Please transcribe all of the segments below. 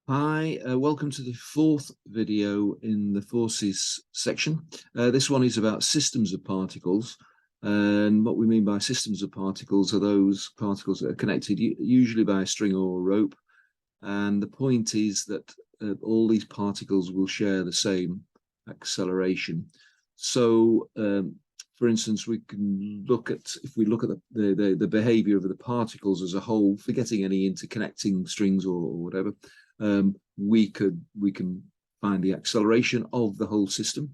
Hi, welcome to the fourth video in the forces section. This one is about systems of particles. And what we mean by systems of particles are those particles that are connected usually by a string or a rope. And the point is that all these particles will share the same acceleration. So, for instance, we can look at, if we look at the behavior of the particles as a whole, forgetting any interconnecting strings or whatever, we can find the acceleration of the whole system,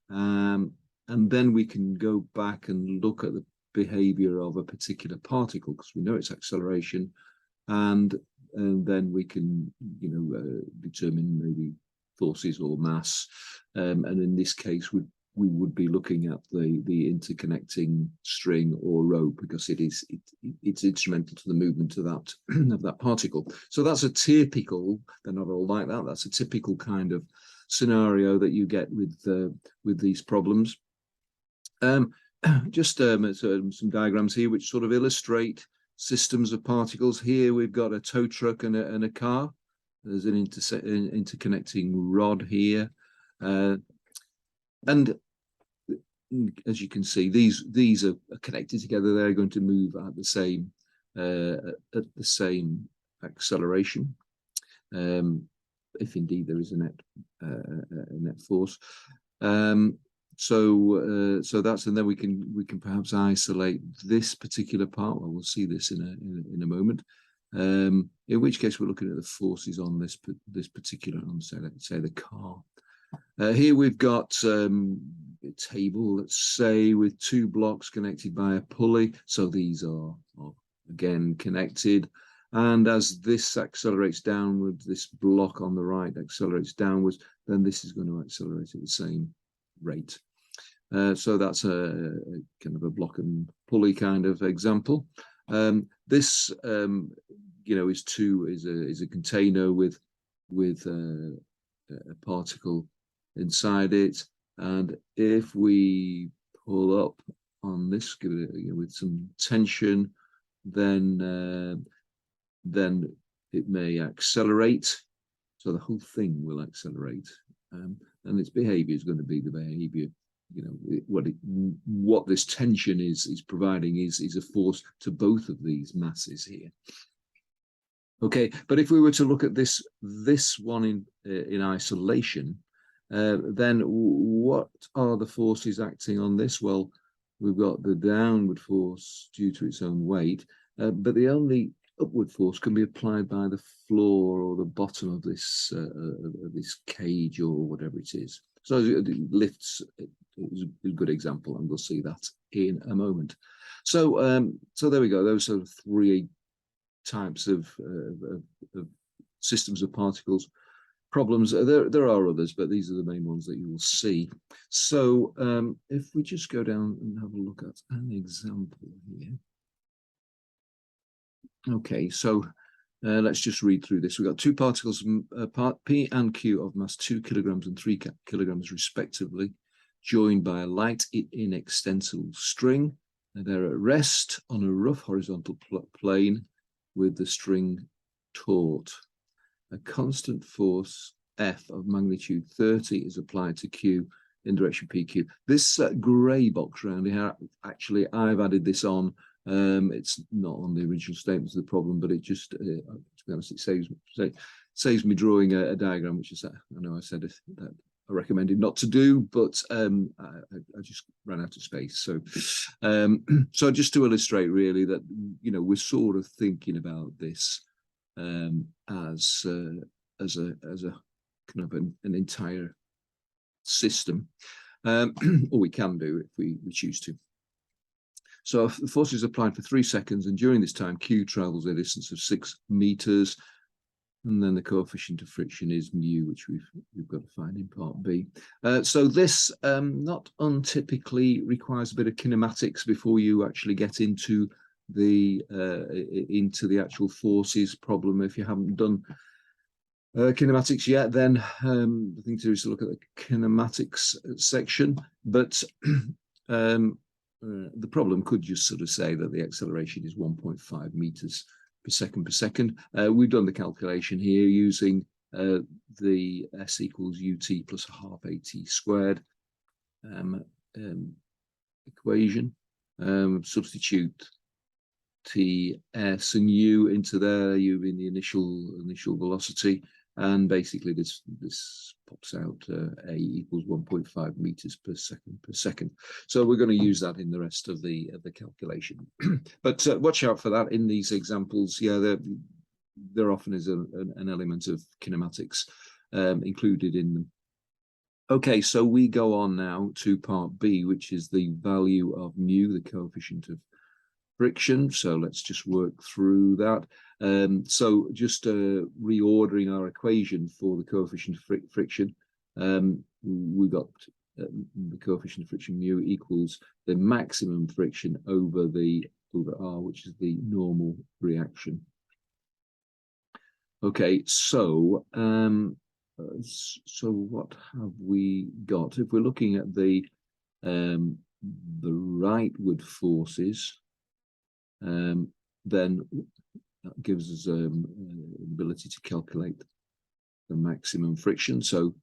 and then we can go back and look at the behavior of a particular particle because we know its acceleration, and then we can determine maybe forces or mass, and in this case we would be looking at the interconnecting string or rope because it's instrumental to the movement of that of that particle. So that's a typical, they're not all like that, that's a typical kind of scenario that you get with these problems. Just some diagrams here which sort of illustrate systems of particles. Here we've got a tow truck and a car. There's an interconnecting rod here, and as you can see, these are connected together. They're going to move at the same acceleration, if indeed there is a net force. So that's, and then we can perhaps isolate this particular part. Well, we'll see this in a moment. In which case we're looking at the forces on this particular, let's say the car. Here we've got a table, let's say, with two blocks connected by a pulley. So these are again connected. And as this accelerates downwards, this block on the right accelerates downwards, then this is going to accelerate at the same rate. So that's a kind of a block and pulley kind of example. This is a container with a particle inside it, and if we pull up on this with some tension, then it may accelerate. So the whole thing will accelerate, and its behavior is going to be the behavior. What this tension is providing is a force to both of these masses here. Okay, but if we were to look at this one in isolation, then what are the forces acting on this? Well, we've got the downward force due to its own weight, but the only upward force can be applied by the floor or the bottom of this cage or whatever it is. So lifts is a good example, and we'll see that in a moment. So there we go. Those are three types of systems of particles problems. There are others, but these are the main ones that you will see. So if we just go down and have a look at an example here. Okay, so let's just read through this. We've got two particles, part P and Q, of mass 2 kilograms and 3 kilograms respectively, joined by a light inextensible string. And they're at rest on a rough horizontal plane with the string taut. A constant force F of magnitude 30 is applied to Q in direction PQ. This grey box around here, actually, I've added this on. It's not on the original statements of the problem, but it just, to be honest, it saves me drawing a diagram, which is, I know I said that I recommended not to do, but I just ran out of space. So, so just to illustrate really that, we're sort of thinking about this as a kind of an entire system, or we can do if we choose to. So the force is applied for 3 seconds, and during this time, Q travels a distance of 6 meters, and then the coefficient of friction is mu, which we've got to find in part B. So this not untypically requires a bit of kinematics before you actually get into the actual forces problem. If you haven't done kinematics yet, then the thing to do is to look at the kinematics section. But the problem could just sort of say that the acceleration is 1.5 meters per second. We've done the calculation here using the S equals ut plus a half at squared equation. Substitute t, s, and u into there, u being the initial velocity, and basically this pops out a equals 1.5 meters per second. So we're going to use that in the rest of the calculation. But watch out for that in these examples. Yeah, there often is an element of kinematics included in them. Okay, so we go on now to part B, which is the value of mu, the coefficient of friction. So let's just work through that. So just reordering our equation for the coefficient of friction, we got the coefficient of friction mu equals the maximum friction over R, which is the normal reaction. Okay, so so what have we got? If we're looking at the rightward forces, then that gives us an ability to calculate the maximum friction. So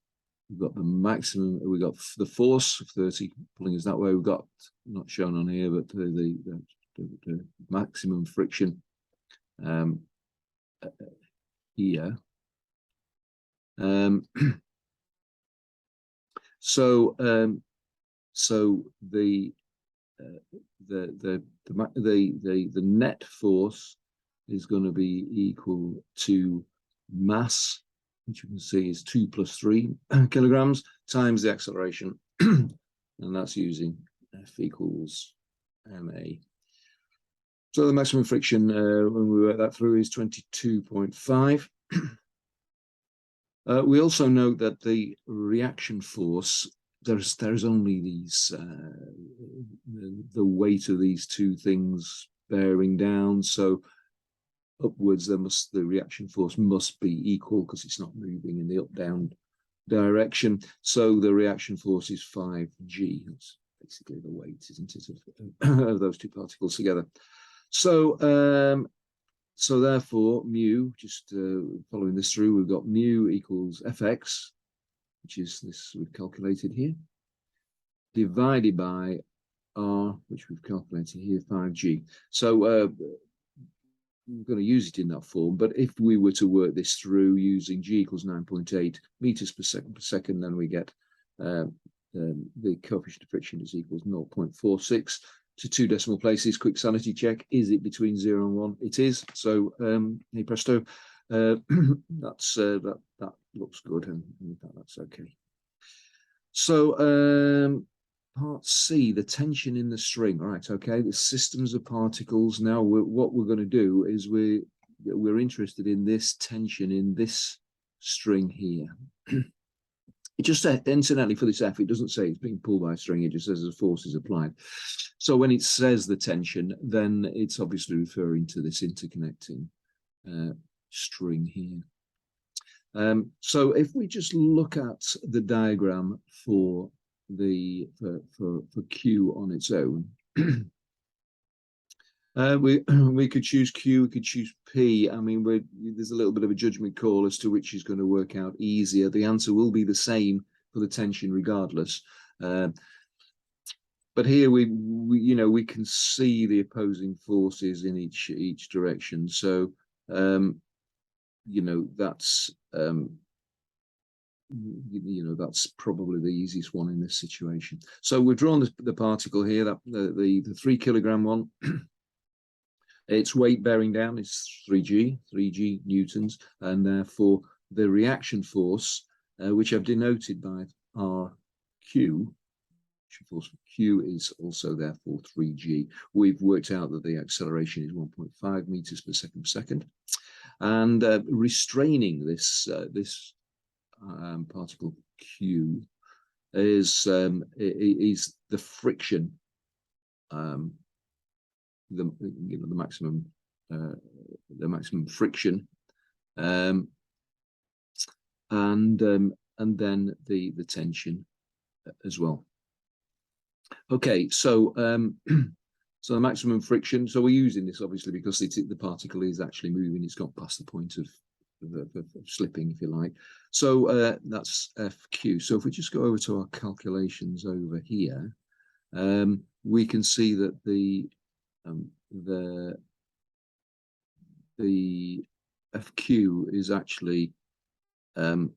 we've got the maximum, we've got the force of 30 pulling us that way. We've got, not shown on here, but the maximum friction here. So the net force is going to be equal to mass, which you can see is 2 + 3 kilograms, times the acceleration, and that's using F equals ma. So the maximum friction, when we work that through, is 22.5. We also note that the reaction force, there's only these the weight of these two things bearing down, so upwards the reaction force must be equal because it's not moving in the up-down direction. So the reaction force is 5g. That's basically the weight, isn't it, of those two particles together. So so therefore mu, just following this through, we've got mu equals fx, which is this we've calculated here, divided by r, which we've calculated here, 5g. So we're going to use it in that form, but if we were to work this through using g equals 9.8 meters per second, then we get the coefficient of friction is equals 0.46 to 2 decimal places. Quick sanity check, is it between 0 and 1? It is. So hey presto, that looks good, and in fact that's okay. So part C, the tension in the string. All right, okay, the systems of particles. Now what we're going to do is we're interested in this tension in this string here. It just said, incidentally, for this F, it doesn't say it's being pulled by a string, it just says the force is applied. So when it says the tension, then it's obviously referring to this interconnecting string here. So if we just look at the diagram for Q on its own, we could choose Q, we could choose P. I mean, there's a little bit of a judgment call as to which is going to work out easier. The answer will be the same for the tension regardless. But here we can see the opposing forces in each direction. So that's that's probably the easiest one in this situation. So we've drawn the particle here, that the 3 kilogram one. Its weight bearing down is 3g newtons, and therefore the reaction force, which I've denoted by RQ, force Q is also therefore 3g. We've worked out that the acceleration is 1.5 meters per second, and restraining this particle Q is the friction. The maximum friction, and then the tension as well. Okay, so so the maximum friction. So we're using this obviously because the particle is actually moving. It's got past the point of slipping, if you like. So that's FQ. So if we just go over to our calculations over here, we can see that the FQ is actually the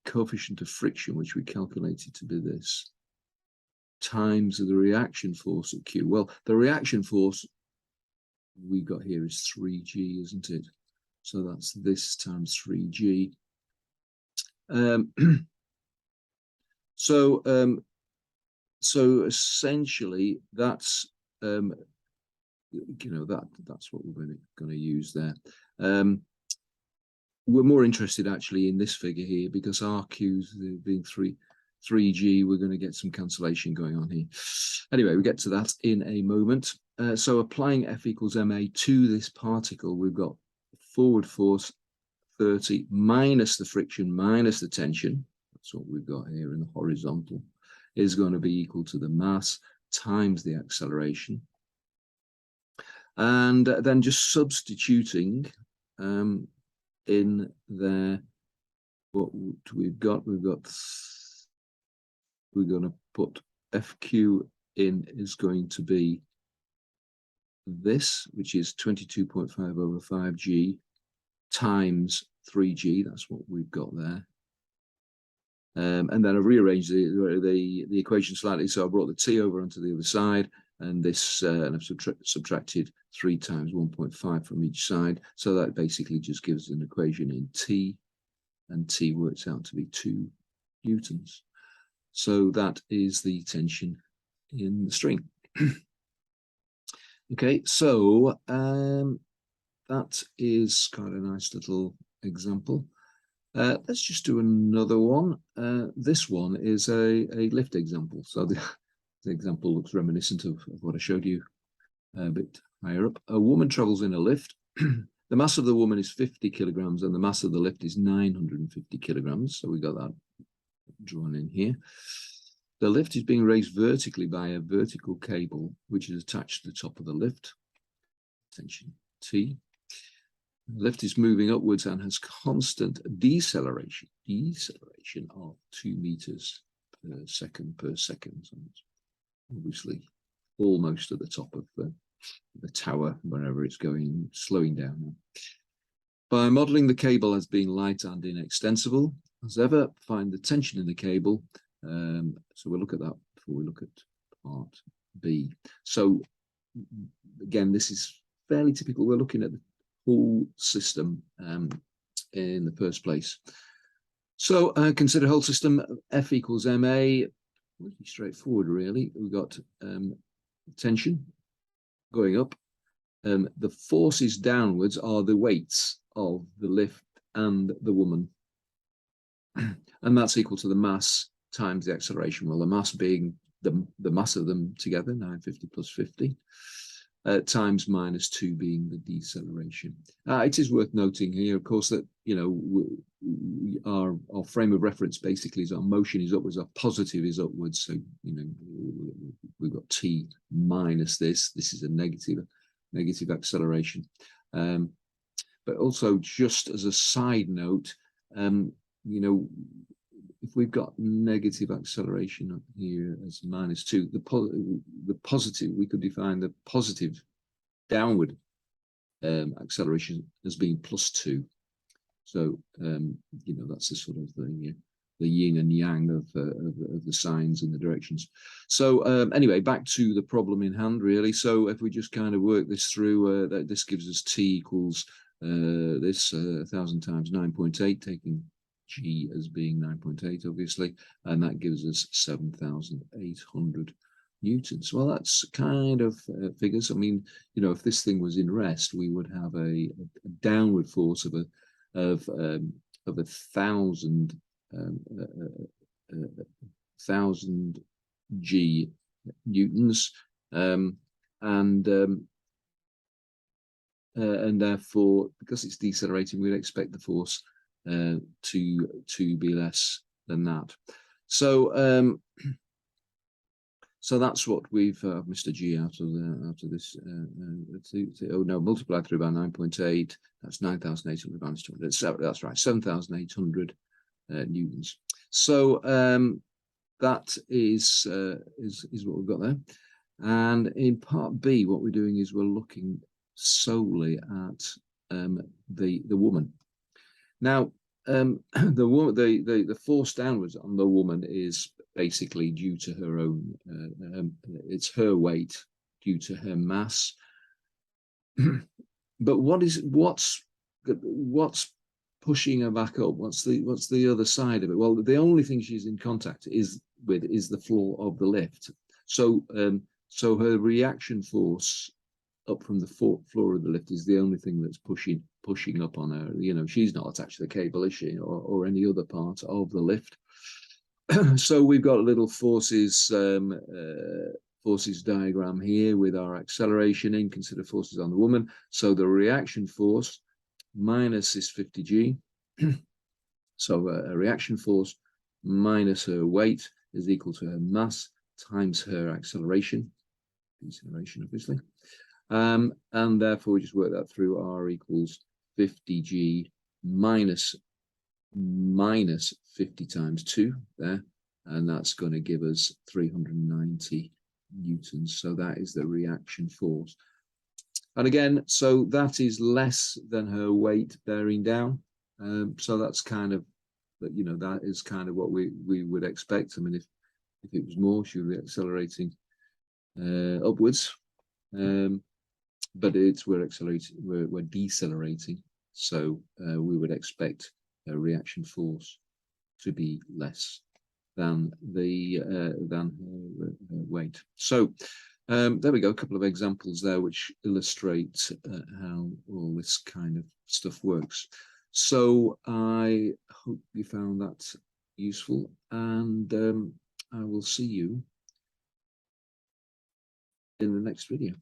coefficient of friction, which we calculated to be this, times the reaction force at Q. Well, the reaction force we got here is 3G, isn't it? So that's this times 3G. So essentially that's that's what we're going to use there. We're more interested actually in this figure here, because RQ being 3G, we're going to get some cancellation going on here. Anyway, we get to that in a moment. So applying F equals ma to this particle, we've got forward force 30 minus the friction minus the tension. That's what we've got here in the horizontal, is going to be equal to the mass times the acceleration. And then just substituting in there what we're going to put FQ in is going to be this, which is 22.5 over 5G times 3G. That's what we've got there. And then I've rearranged the equation slightly, so I brought the T over onto the other side, and this, and I've subtracted 3 times 1.5 from each side. So that basically just gives an equation in T, and T works out to be 2 newtons. So that is the tension in the string. Okay, so that is quite a nice little example. Let's just do another one. This one is a lift example. So the example looks reminiscent of what I showed you a bit higher up. A woman travels in a lift. The mass of the woman is 50 kilograms and the mass of the lift is 950 kilograms. So we got that drawn in here. The lift is being raised vertically by a vertical cable, which is attached to the top of the lift. Tension T. The lift is moving upwards and has constant deceleration of 2 meters per second. So it's obviously almost at the top of the tower, wherever it's going, slowing down now. By modeling the cable as being light and inextensible, as ever, find the tension in the cable. So we'll look at that before we look at part B. So again, this is fairly typical. We're looking at the whole system in the first place. So consider whole system. F equals ma. Pretty straightforward, really. We've got tension going up. The forces downwards are the weights of the lift and the woman, and that's equal to the mass times the acceleration. Well, the mass being the mass of them together, 950 plus 50, times minus 2 being the deceleration. It is worth noting here, of course, that our frame of reference basically is our motion is upwards, our positive is upwards. So we've got T minus this. This is a negative acceleration. But also, just as a side note, if we've got negative acceleration up here as minus 2, the positive, we could define the positive downward acceleration as being plus 2. So that's the sort of the yin and yang of the signs and the directions. So anyway, back to the problem in hand, really. So if we just kind of work this through, this gives us T equals this 1,000 times 9.8, taking G as being 9.8, obviously, and that gives us 7,800 newtons. Well, that's kind of figures. I mean, if this thing was in rest, we would have a downward force of 1,000 G newtons, and therefore, because it's decelerating, we'd expect the force to be less than that. So So that's what we've Mr. G out of this. Oh no, multiplied through by 9.8. That's 9,800 minus 200. That's right, 7,800 newtons. So that is what we've got there. And in part B, what we're doing is we're looking solely at the woman. Now, the force downwards on the woman is basically due to her own. It's her weight due to her mass. But what's pushing her back up? What's the other side of it? Well, the only thing she's in contact with is the floor of the lift. So so her reaction force up from the floor of the lift is the only thing that's pushing up on her. You know, she's not attached to the cable, is she, or any other part of the lift. So we've got a little forces forces diagram here with our acceleration in. Consider forces on the woman. So the reaction force minus this 50G. So a reaction force minus her weight is equal to her mass times her acceleration, deceleration obviously. And therefore we just work that through. R equals 50G minus 50 times 2 there, and that's going to give us 390 newtons. So that is the reaction force. And again, so that is less than her weight bearing down. So that's kind of, you know, that is kind of what we would expect. I mean, if it was more, she would be accelerating upwards. But we're decelerating, so we would expect a reaction force to be less than her weight. So there we go, a couple of examples there which illustrate how all this kind of stuff works. So I hope you found that useful, and I will see you in the next video.